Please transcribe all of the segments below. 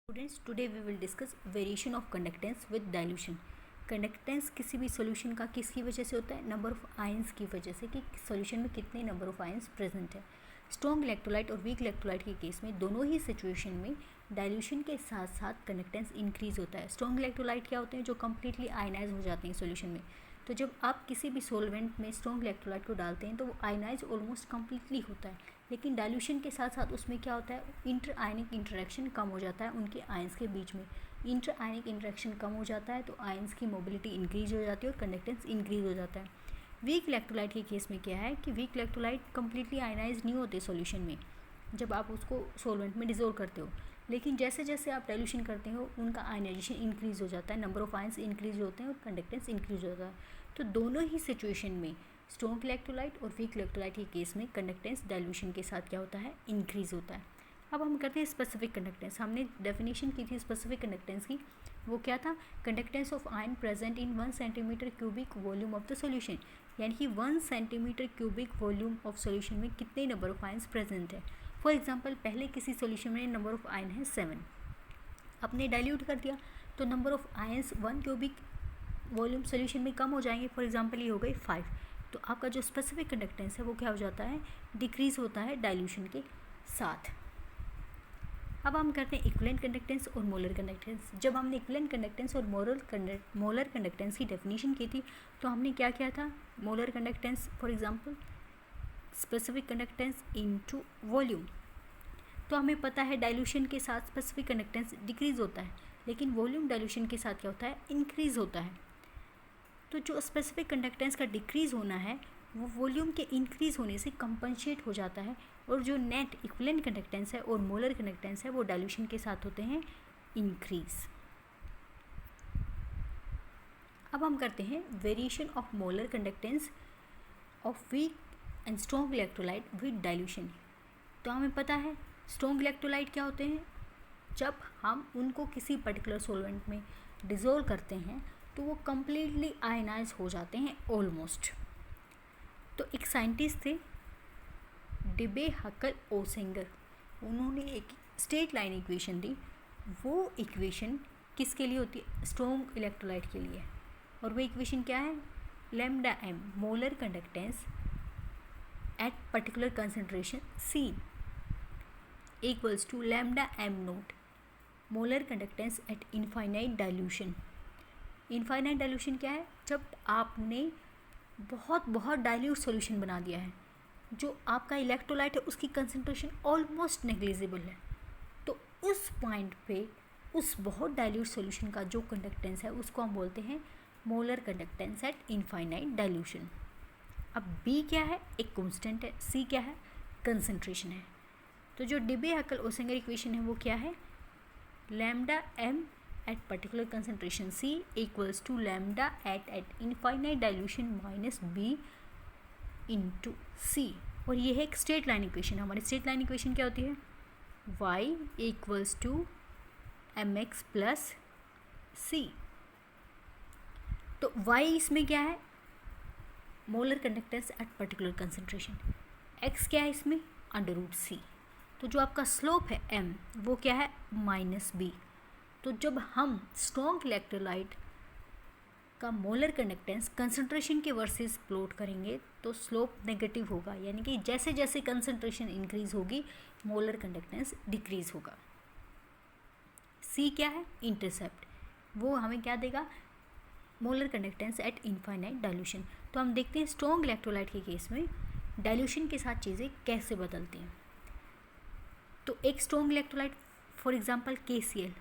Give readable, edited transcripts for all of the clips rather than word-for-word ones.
Students, today we will discuss variation of conductance with dilution. Conductance किसी भी solution का किसकी वजह से होता है? नंबर ऑफ आयंस की वजह से, कि सॉल्यूशन में कितने नंबर ऑफ आयंस प्रेजेंट है. स्ट्रॉन्ग इलेक्ट्रोलाइट और वीक इलेक्ट्रोलाइट के केस में दोनों ही सिचुएशन में डाइल्यूशन के साथ साथ कंडक्टेंस इंक्रीज होता है. स्ट्रॉन्ग इलेक्ट्रोलाइट क्या होते हैं? जो कम्प्लीटली आयनाइज हो जाते हैं सॉल्यूशन में. तो जब आप किसी भी सॉल्वेंट में स्ट्रॉन्ग इलेक्ट्रोलाइट को डालते हैं तो वो आयनाइज ऑलमोस्ट कम्प्लीटली होता है, लेकिन डाइल्यूशन के साथ साथ उसमें क्या होता है? इंटर आयनिक इंटरेक्शन कम हो जाता है उनके आयंस के बीच में. इंटर आयनिक इंटरेक्शन कम हो जाता है तो आयंस की मोबिलिटी इंक्रीज हो जाती है और कंडक्टेंस इंक्रीज हो जाता है. वीक इलेक्ट्रोलाइट के केस में क्या है कि वीक इलेक्ट्रोलाइट कम्प्लीटली आयनाइज नहीं होते सॉल्यूशन में जब आप उसको सॉल्वेंट में डिजोल्व करते हो, लेकिन जैसे जैसे आप डाइल्यूशन करते हो उनका आयनाइजेशन इंक्रीज हो जाता है, नंबर ऑफ आयंस इंक्रीज होते हैं और कंडक्टेंस इंक्रीज हो जाता है. तो दोनों ही सिचुएशन में स्ट्रॉन्ग इलेक्ट्रोलाइट और वीक इलेक्ट्रोलाइट के केस में कंडक्टेंस डाइल्यूशन के साथ क्या होता है? इंक्रीज होता है. अब हम करते हैं स्पेसिफिक कंडक्टेंस. हमने डेफिनेशन की थी स्पेसिफिक कंडक्टेंस की. वो क्या था? Conductance of ion present in 1 centimetre cubic volume of the solution. यानी कि 1 centimetre cubic volume of solution में कितने नंबर ऑफ आयंस प्रेजेंट है. फॉर एग्जांपल, पहले किसी सॉल्यूशन में नंबर ऑफ आयन है 7, आपने डाइल्यूट कर दिया तो number of ions 1 cubic volume solution में कम हो जाएंगे. फॉर एग्जांपल ये हो गई 5. तो आपका जो स्पेसिफिक कंडक्टेंस है वो क्या हो जाता है? डिक्रीज होता है डाइल्यूशन के साथ. अब हम करते हैं इक्विवेलेंट कंडक्टेंस और मोलर कंडक्टेंस. जब हमने इक्विवेलेंट कंडक्टेंस और मोलर कंडक्टेंस की डेफिनेशन की थी तो हमने क्या किया था? Molar conductance for example specific conductance into volume. तो हमें पता है डाइल्यूशन के साथ स्पेसिफिक कंडक्टेंस डिक्रीज होता है, लेकिन वॉल्यूम डाइल्यूशन के साथ क्या होता है? इंक्रीज होता है. तो जो स्पेसिफिक कंडक्टेंस का डिक्रीज होना है वो वॉल्यूम के इंक्रीज होने से कंपनसेट हो जाता है, और जो नेट इक्विवेलेंट कंडक्टेंस है और मोलर कंडक्टेंस है वो डाइल्यूशन के साथ होते हैं इंक्रीज. अब हम करते हैं variation of molar conductance of weak and strong electrolyte with dilution. तो हमें पता है स्ट्रॉन्ग इलेक्ट्रोलाइट क्या होते हैं? जब हम उनको किसी पर्टिकुलर सॉल्वेंट में डिज़ोल्व करते हैं तो वो कम्प्लीटली आयनाइज हो जाते हैं ऑलमोस्ट. तो एक साइंटिस्ट थे डिबे हकल ओसेंगर, उन्होंने एक स्ट्रेट लाइन इक्वेशन दी. वो इक्वेशन किसके लिए होती है? स्ट्रॉन्ग इलेक्ट्रोलाइट के लिए. और वो इक्वेशन क्या है? Lambda M molar conductance at particular concentration C equals to lambda M naught molar conductance at infinite dilution. Infinite dilution क्या है? जब आपने बहुत बहुत डाइल्यूट सॉल्यूशन बना दिया है, जो आपका इलेक्ट्रोलाइट है उसकी कंसंट्रेशन ऑलमोस्ट नेग्लिजिबल है, तो उस पॉइंट पे उस बहुत डाइल्यूट सॉल्यूशन का जो कंडक्टेंस है उसको हम बोलते हैं molar conductance at infinite dilution. अब B क्या है? एक कांस्टेंट है. C क्या है? कंसंट्रेशन है. तो जो डिबे हकल ओसेंगर इक्वेशन है वो क्या है? Lambda M at particular concentration C equals to lambda at infinite dilution minus B into C. और ये है एक स्ट्रेट लाइन इक्वेशन. हमारी स्ट्रेट लाइन इक्वेशन क्या होती है? y equals to mx plus C. तो y इसमें क्या है? Molar conductance at particular concentration. x क्या है इसमें? √C. तो जो आपका स्लोप है m वो क्या है? -B. तो जब हम स्ट्रॉन्ग इलेक्ट्रोलाइट का मोलर कंडक्टेंस कंसंट्रेशन के वर्सेस प्लॉट करेंगे तो स्लोप नेगेटिव होगा, यानी कि जैसे जैसे कंसंट्रेशन इंक्रीज होगी मोलर कंडक्टेंस डिक्रीज होगा. C क्या है? इंटरसेप्ट. वो हमें क्या देगा? Molar conductance at infinite dilution. तो हम देखते हैं स्ट्रॉन्ग इलेक्ट्रोलाइट के केस में डाइल्यूशन के साथ चीज़ें कैसे बदलती हैं. तो एक strong electrolyte for example KCl,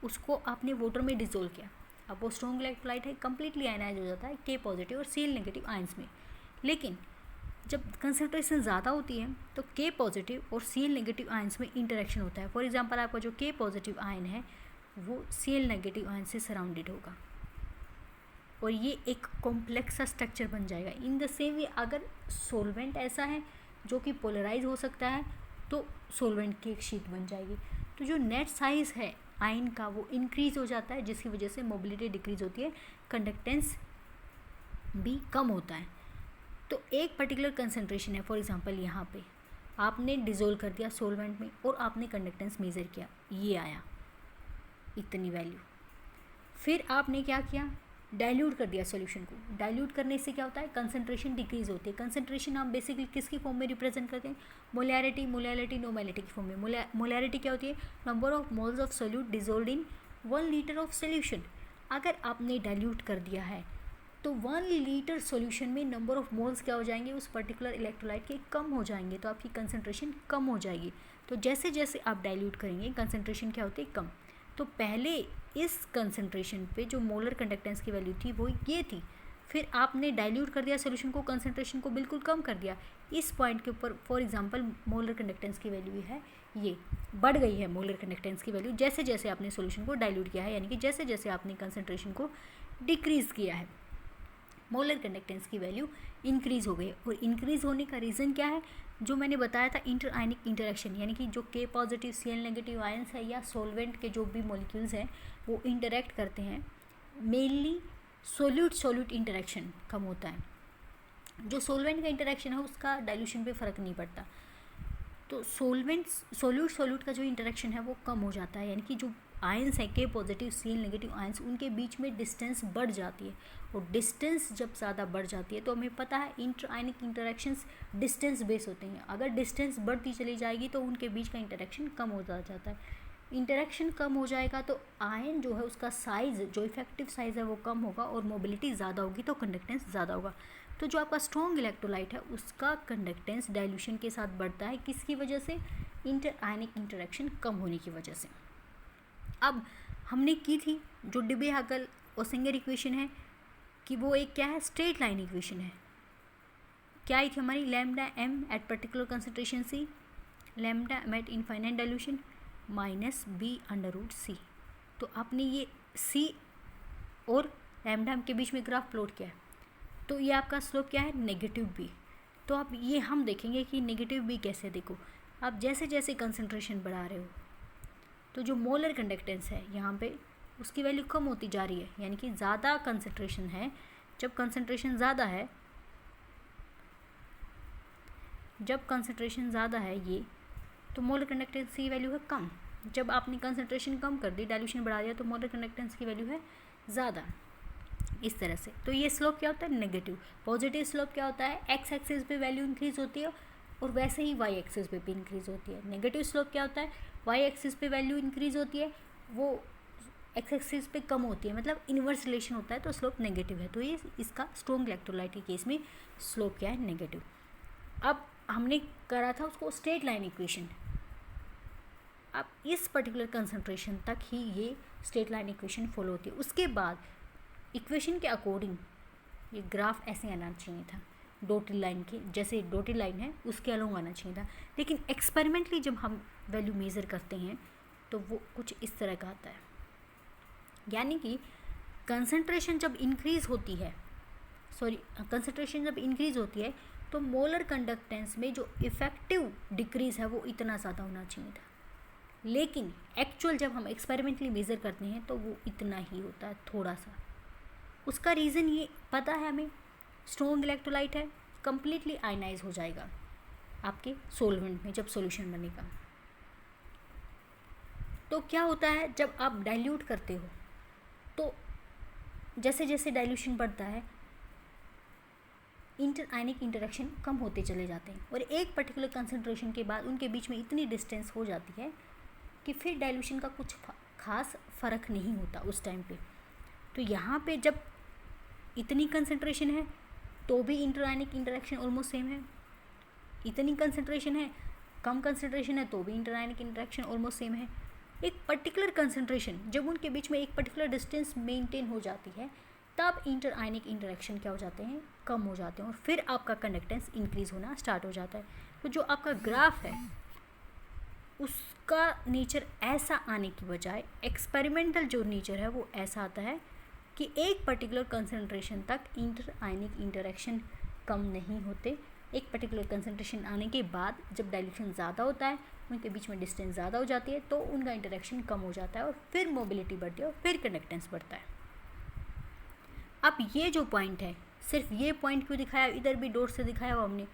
उसको आपने वाटर में डिज़ोल्व किया. अब वो स्ट्रॉन्ग इलेक्ट्रोलाइट है, कम्प्लीटली आयनाइज हो जाता है K पॉजिटिव और Cl नेगेटिव आयंस में. लेकिन जब कंसंट्रेशन ज़्यादा होती है तो K पॉजिटिव और Cl नेगेटिव आयंस में इंटरेक्शन होता है. फॉर एग्जांपल आपका जो K पॉजिटिव आयन है वो Cl नेगेटिव आयन से सराउंडेड होगा और ये एक कॉम्प्लेक्स सा स्ट्रक्चर बन जाएगा. इन द सेम वे अगर सॉल्वेंट ऐसा है जो कि पोलराइज हो सकता है तो सॉल्वेंट की एक शीट बन जाएगी. तो जो नेट साइज़ है आयन का वो इंक्रीज़ हो जाता है, जिसकी वजह से मोबिलिटी डिक्रीज़ होती है, कंडक्टेंस भी कम होता है. तो एक पर्टिकुलर कंसंट्रेशन है, फॉर एग्जांपल यहाँ पे आपने डिज़ोल्व कर दिया सॉल्वेंट में और आपने कंडक्टेंस मेज़र किया, ये आया. इतनी वैल्यू। फिर आपने क्या किया, डाइल्यूट कर दिया सॉल्यूशन को। डाइल्यूट करने से क्या होता है, कंसंट्रेशन डिक्रीज होती है। कंसंट्रेशन हम बेसिकली किसकी फॉर्म में रिप्रेजेंट करते हैं, मोलैरिटी, मोलैरिटी, नोमैलिटी की फॉर्म में। मोलैरिटी क्या होती है, number of moles of solute dissolve in 1 litre of solution. अगर आपने डाइल्यूट कर दिया है तो 1 लीटर सॉल्यूशन में नंबर ऑफ मोल्स क्या हो जाएंगे, उस पर्टिकुलर इलेक्ट्रोलाइट के कम हो जाएंगे, तो आपकी कंसंट्रेशन कम हो जाएगी। तो जैसे जैसे आप डाइल्यूट करेंगे कंसंट्रेशन क्या होती है, कम। तो पहले इस कंसंट्रेशन पे जो मोलर कंडक्टेंस की वैल्यू थी वो ये थी, फिर आपने डाइल्यूट कर दिया सॉल्यूशन को, कंसंट्रेशन को बिल्कुल कम कर दिया। इस पॉइंट के ऊपर फॉर एग्जांपल मोलर कंडक्टेंस की वैल्यू है ये, बढ़ गई है मोलर कंडक्टेंस की वैल्यू जैसे जैसे आपने सॉल्यूशन को डाइल्यूट किया है, यानी कि जैसे जैसे आपने कंसंट्रेशन को डिक्रीज़ किया है मोलर कंडक्टेंस की वैल्यू इंक्रीज़ हो गई। और इंक्रीज़ होने का रीज़न क्या है, जो मैंने बताया था, इंटर आयनिक इंटरेक्शन, यानी कि जो K positive Cl negative ions है या सॉल्वेंट के जो भी मॉलिक्यूल्स हैं वो इंटरेक्ट करते हैं। मेनली सोल्यूट सोल्यूट इंटरेक्शन कम होता है, जो सॉल्वेंट का इंटरेक्शन है उसका डाइल्यूशन पे फ़र्क नहीं पड़ता। तो सोल्यूट सोल्यूट का जो इंटरेक्शन है वो कम हो जाता है, यानी कि जो आयंस है K positive Cl negative ions, उनके बीच में डिस्टेंस बढ़ जाती है। और डिस्टेंस जब ज़्यादा बढ़ जाती है तो हमें पता है इंटर आयनिक इंटरेक्शंस डिस्टेंस बेस होते हैं। अगर डिस्टेंस बढ़ती चली जाएगी तो उनके बीच का इंटरेक्शन कम होता जाता है। इंटरेक्शन कम हो जाएगा तो आयन जो है उसका साइज़, जो इफेक्टिव साइज़ है वो कम होगा और मोबिलिटी ज़्यादा होगी तो कंडक्टेंस ज़्यादा होगा। तो जो आपका स्ट्रॉन्ग इलेक्ट्रोलाइट है उसका कंडक्टेंस डाइल्यूशन के साथ बढ़ता है, किसकी वजह से, इंटर आयनिक इंटरेक्शन कम होने की वजह से। अब हमने की थी जो डिबे-हाकल ओसेंगर इक्वेशन है कि वो एक क्या है, स्ट्रेट लाइन इक्वेशन है। क्या आई थी हमारी, lambda M at particular concentration c, lambda M at infinite dilution minus b under root c. तो आपने ये सी और लैम्डा एम के बीच में ग्राफ प्लॉट किया है, तो ये आपका स्लोप क्या है, नेगेटिव बी। तो अब ये हम देखेंगे कि नेगेटिव बी कैसे, देखो आप जैसे जैसे कंसंट्रेशन बढ़ा रहे हो तो जो मोलर कंडक्टेंस है यहाँ पे उसकी वैल्यू कम होती जा रही है, यानी कि ज़्यादा कंसंट्रेशन है। जब कंसंट्रेशन ज़्यादा है, जब कंसंट्रेशन ज़्यादा है ये, तो मोलर कंडक्टेंस की वैल्यू है कम। जब आपने कंसंट्रेशन कम कर दी, डाइल्यूशन बढ़ा दिया, तो मोलर कंडक्टेंस की वैल्यू है ज़्यादा, इस तरह से। तो ये स्लोप क्या होता है, नेगेटिव। पॉजिटिव स्लोप क्या होता है, एक्स एक्सिस पे वैल्यू इंक्रीज़ होती है और वैसे ही वाई एक्सिस पे भी इंक्रीज़ होती है। नेगेटिव स्लोप क्या होता है, वाई एक्सिस पे वैल्यू इंक्रीज़ होती है, वो एक्स एक्सिस पे कम होती है, मतलब इन्वर्स रिलेशन होता है, तो स्लोप नेगेटिव है। तो ये इसका स्ट्रॉन्ग इलेक्ट्रोलाइट के केस में स्लोप क्या है, नेगेटिव। अब हमने करा था उसको स्ट्रेट लाइन इक्वेशन। अब इस पर्टिकुलर कंसंट्रेशन तक ही ये स्ट्रेट लाइन इक्वेशन फॉलो होती है। उसके बाद इक्वेशन के अकॉर्डिंग ये ग्राफ ऐसे आना चाहिए था, डॉटेड लाइन के जैसे डॉटेड लाइन है उसके अलोंग आना चाहिए था। लेकिन एक्सपेरिमेंटली जब हम वैल्यू मेज़र करते हैं तो वो कुछ इस तरह का आता है, यानी कि कंसंट्रेशन जब इंक्रीज़ होती है, कंसंट्रेशन जब इंक्रीज़ होती है तो मोलर कंडक्टेंस में जो इफ़ेक्टिव डिक्रीज़ है वो इतना ज़्यादा होना चाहिए था। लेकिन एक्चुअल जब हम एक्सपेरिमेंटली मेज़र करते हैं तो वो इतना ही होता है, थोड़ा सा। उसका रीज़न ये पता है हमें, स्ट्रॉन्ग इलेक्ट्रोलाइट है, कम्प्लीटली आयनाइज हो जाएगा आपके सोलवेंट में जब सॉल्यूशन बनेगा। तो क्या होता है, जब आप डाइल्यूट करते हो तो जैसे जैसे डाइल्यूशन बढ़ता है इंटर आयनिक इंटरेक्शन कम होते चले जाते हैं और एक पर्टिकुलर कंसंट्रेशन के बाद उनके बीच में इतनी डिस्टेंस हो जाती है कि फिर डाइल्यूशन का कुछ खास फ़र्क नहीं होता उस टाइम पे। तो यहाँ पे जब इतनी कंसंट्रेशन है तो भी इंटर आयनिक इंटरेक्शन ऑलमोस्ट सेम है, इतनी कंसंट्रेशन है, कम कंसंट्रेशन है तो भी इंटर आयनिक इंटरेक्शन ऑलमोस्ट सेम है। एक पर्टिकुलर कंसंट्रेशन जब उनके बीच में एक पर्टिकुलर डिस्टेंस मेंटेन हो जाती है तब इंटर आयनिक इंटरेक्शन क्या हो जाते हैं, कम हो जाते हैं और फिर आपका कंडक्टेंस इंक्रीज़ होना स्टार्ट हो जाता है। तो जो आपका ग्राफ है उसका नेचर ऐसा आने की बजाय एक्सपेरिमेंटल जो नेचर है वो ऐसा आता है कि एक पर्टिकुलर कंसंट्रेशन तक इंटर आयनिक इंटरेक्शन कम नहीं होते। एक पर्टिकुलर कंसंट्रेशन आने के बाद जब डाइल्यूशन ज़्यादा होता है, उनके बीच में डिस्टेंस ज़्यादा हो जाती है तो उनका इंटरेक्शन कम हो जाता है और फिर मोबिलिटी बढ़ती है और फिर कंडक्टेंस बढ़ता है। अब ये जो पॉइंट है, सिर्फ ये पॉइंट क्यों दिखाया, इधर भी डॉट से दिखाया हुआ हमने,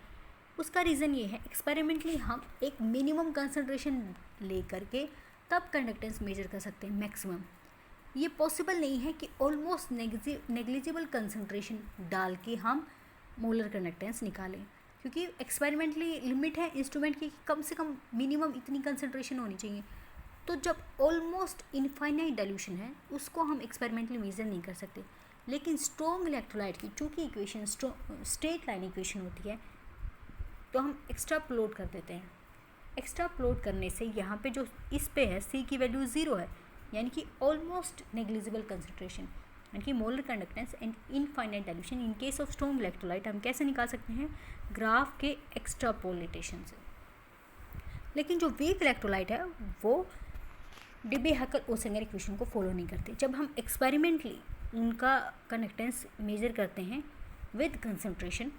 उसका रीज़न ये है एक्सपेरिमेंटली हम एक मिनिमम कंसंट्रेशन ले करके तब कंडक्टेंस मेजर कर सकते हैं मैक्सिमम। ये पॉसिबल नहीं है कि ऑलमोस्ट नेग्लिजिबल कंसंट्रेशन डाल के हम मोलर कंडक्टेंस निकालें, क्योंकि एक्सपेरिमेंटली लिमिट है इंस्ट्रूमेंट की कम से कम मिनिमम इतनी कंसंट्रेशन होनी चाहिए। तो जब ऑलमोस्ट इनफाइनाइट डाइल्यूशन है उसको हम एक्सपेरिमेंटली मेजर नहीं कर सकते। लेकिन स्ट्रॉन्ग इलेक्ट्रोलाइट की चूँकि इक्वेशन स्ट्रेट लाइन इक्वेशन होती है, तो हम एक्स्ट्रापोलेट कर देते हैं। एक्स्ट्रापोलेट करने से यहाँ पे जो इस पे है C की वैल्यू 0 है, यानी कि ऑलमोस्ट नेग्लिजिबल कंसंट्रेशन, यानी कि molar conductance and infinite dilution in case of strong electrolyte हम कैसे निकाल सकते हैं? ग्राफ के एक्स्ट्रापोलेटेशन से। लेकिन जो वीक इलेक्ट्रोलाइट है वो डेबे-हकर-ओसेंगर इक्वेशन को फॉलो नहीं करते। जब हम एक्सपेरिमेंटली उनका कंडक्टेंस मेजर करते हैं विद कंसंट्रेशन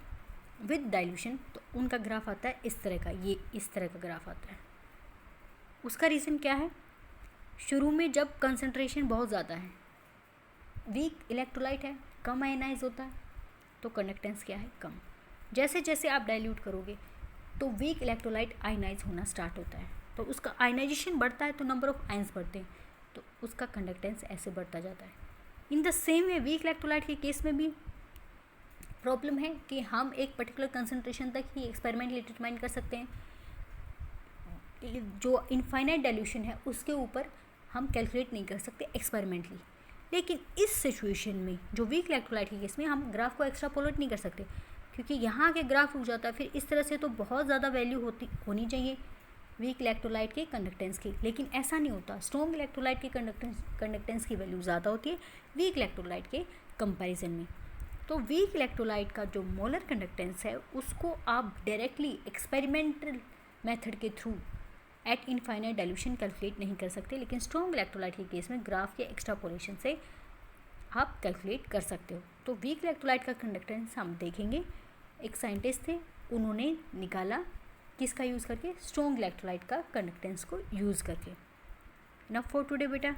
विद डाइल्यूशन, तो उनका ग्राफ आता है इस तरह का, ये इस तरह का ग्राफ आता है। उसका रीज़न क्या है? शुरू में जब कंसंट्रेशन बहुत ज़्यादा है, वीक इलेक्ट्रोलाइट है, कम आयनाइज होता है, तो कंडक्टेंस क्या है? कम। जैसे जैसे आप डाइल्यूट करोगे तो वीक इलेक्ट्रोलाइट आयनाइज होना स्टार्ट होता है, तो उसका आयनाइजेशन बढ़ता है तो नंबर ऑफ आयंस बढ़ते हैं, तो उसका कंडक्टेंस ऐसे बढ़ता जाता है। In the same way weak electrolyte के केस में भी प्रॉब्लम है कि हम एक पर्टिकुलर कंसंट्रेशन तक ही एक्सपेरिमेंटली डिटरमाइन कर सकते हैं, जो इनफाइनाइट डाइल्यूशन है उसके ऊपर हम कैलकुलेट नहीं कर सकते एक्सपेरिमेंटली। लेकिन इस सिचुएशन में जो वीक इलेक्ट्रोलाइट के केस में हम ग्राफ को एक्स्ट्रापोलेट नहीं कर सकते, क्योंकि यहाँ के ग्राफ रुक जाता है। फिर इस तरह से तो बहुत ज़्यादा वैल्यू होनी चाहिए वीक इलेक्ट्रोलाइट के कंडक्टेंस की, लेकिन ऐसा नहीं होता। स्ट्रॉन्ग इलेक्ट्रोलाइट के कंडक्टेंस की वैल्यू ज़्यादा होती है वीक इलेक्ट्रोलाइट के कंपैरिजन में। तो वीक इलेक्ट्रोलाइट का जो मोलर कंडक्टेंस है उसको आप डायरेक्टली एक्सपेरिमेंटल मेथड के through eight infinite dilution calculate नहीं कर सकते, लेकिन स्ट्रॉन्ग इलेक्ट्रोलाइट के केस में ग्राफ के एक्स्ट्रापोलेशन से आप कैलकुलेट कर सकते हो। तो वीक इलेक्ट्रोलाइट का कंडक्टेंस हम देखेंगे। एक साइंटिस्ट थे, उन्होंने निकाला किसका यूज़ करके? स्ट्रॉन्ग इलेक्ट्रोलाइट का कंडक्टेंस को यूज़ करके। इनफ फॉर टुडे बेटा।